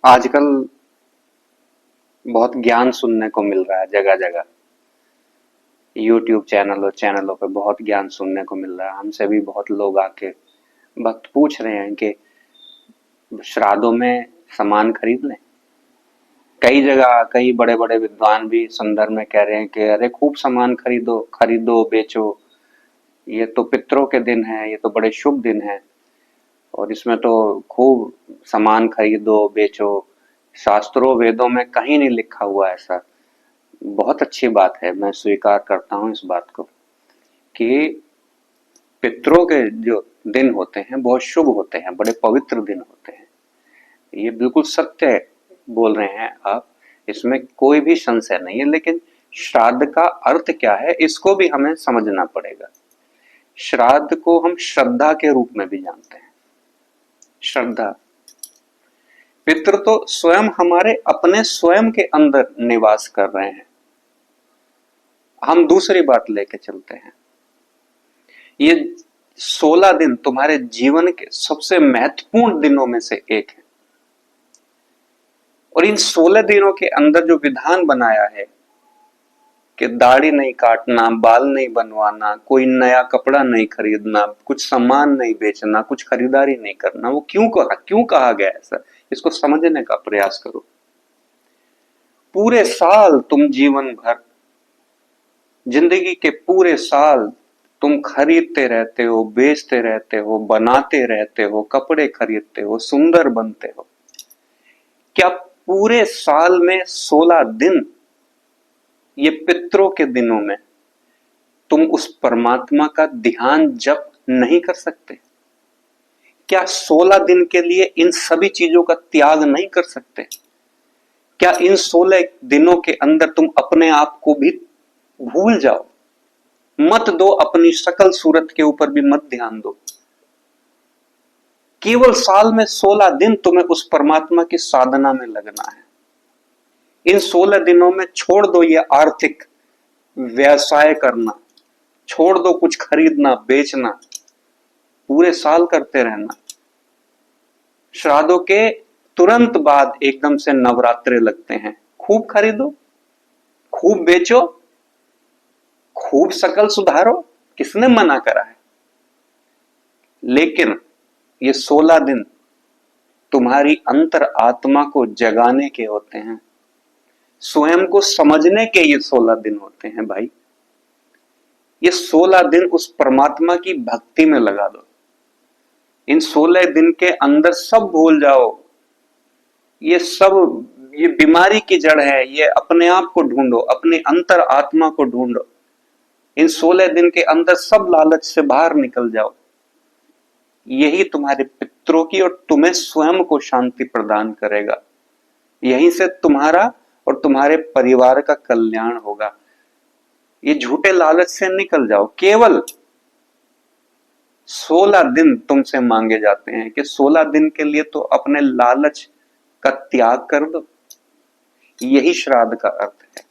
आजकल बहुत ज्ञान सुनने को मिल रहा है जगह जगह। यूट्यूब चैनलों पे बहुत ज्ञान सुनने को मिल रहा है। हमसे भी बहुत लोग आके भक्त पूछ रहे हैं कि श्राद्धों में सामान खरीद लें। कई जगह कई बड़े बड़े विद्वान भी संदर्भ में कह रहे हैं कि अरे खूब सामान खरीदो खरीदो बेचो, ये तो पितरों के दिन है, ये तो बड़े शुभ दिन है और इसमें तो खूब सामान खरीदो बेचो। शास्त्रों वेदों में कहीं नहीं लिखा हुआ ऐसा। बहुत अच्छी बात है, मैं स्वीकार करता हूँ इस बात को कि पितरों के जो दिन होते हैं बहुत शुभ होते हैं, बड़े पवित्र दिन होते हैं। ये बिल्कुल सत्य बोल रहे हैं आप, इसमें कोई भी संशय नहीं है। लेकिन श्राद्ध का अर्थ क्या है इसको भी हमें समझना पड़ेगा। श्राद्ध को हम श्रद्धा के रूप में भी जानते हैं। श्रद्धा, पितृ तो स्वयं हमारे अपने स्वयं के अंदर निवास कर रहे हैं। हम दूसरी बात लेके चलते हैं। ये 16 दिन तुम्हारे जीवन के सबसे महत्वपूर्ण दिनों में से एक है और इन 16 दिनों के अंदर जो विधान बनाया है कि दाढ़ी नहीं काटना, बाल नहीं बनवाना, कोई नया कपड़ा नहीं खरीदना, कुछ सामान नहीं बेचना, कुछ खरीदारी नहीं करना, वो क्यों कहा गया ऐसा, इसको समझने का प्रयास करो। पूरे साल तुम जीवन भर, जिंदगी के पूरे साल तुम खरीदते रहते हो, बेचते रहते हो, बनाते रहते हो, कपड़े खरीदते हो, सुंदर बनते हो। क्या पूरे साल में 16 दिन, ये पितरों के दिनों में तुम उस परमात्मा का ध्यान जप नहीं कर सकते? क्या 16 दिन के लिए इन सभी चीजों का त्याग नहीं कर सकते? क्या इन 16 दिनों के अंदर तुम अपने आप को भी भूल जाओ? मत दो, अपनी शकल सूरत के ऊपर भी मत ध्यान दो। केवल साल में 16 दिन तुम्हें उस परमात्मा की साधना में लगना है। इन 16 दिनों में छोड़ दो ये आर्थिक व्यवसाय करना, छोड़ दो कुछ खरीदना बेचना, पूरे साल करते रहना। श्राद्धों के तुरंत बाद एकदम से नवरात्रे लगते हैं। खूब खरीदो, खूब बेचो, खूब शकल सुधारो, किसने मना करा है? लेकिन ये 16 दिन तुम्हारी अंतर आत्मा को जगाने के होते हैं, स्वयं को समझने के ये 16 दिन होते हैं भाई। ये 16 दिन उस परमात्मा की भक्ति में लगा दो। इन 16 दिन के अंदर सब भूल जाओ। ये सब, ये बीमारी की जड़ है, ये अपने आप को ढूंढो, अपनी अंतर आत्मा को ढूंढो। इन 16 दिन के अंदर सब लालच से बाहर निकल जाओ। यही तुम्हारे पितरों की और तुम्हें स्वयं को शांति प्रदान करेगा। यहीं से तुम्हारा और तुम्हारे परिवार का कल्याण होगा। ये झूठे लालच से निकल जाओ। केवल 16 दिन तुमसे मांगे जाते हैं कि 16 दिन के लिए तो अपने लालच का त्याग कर दो। यही श्राद्ध का अर्थ है।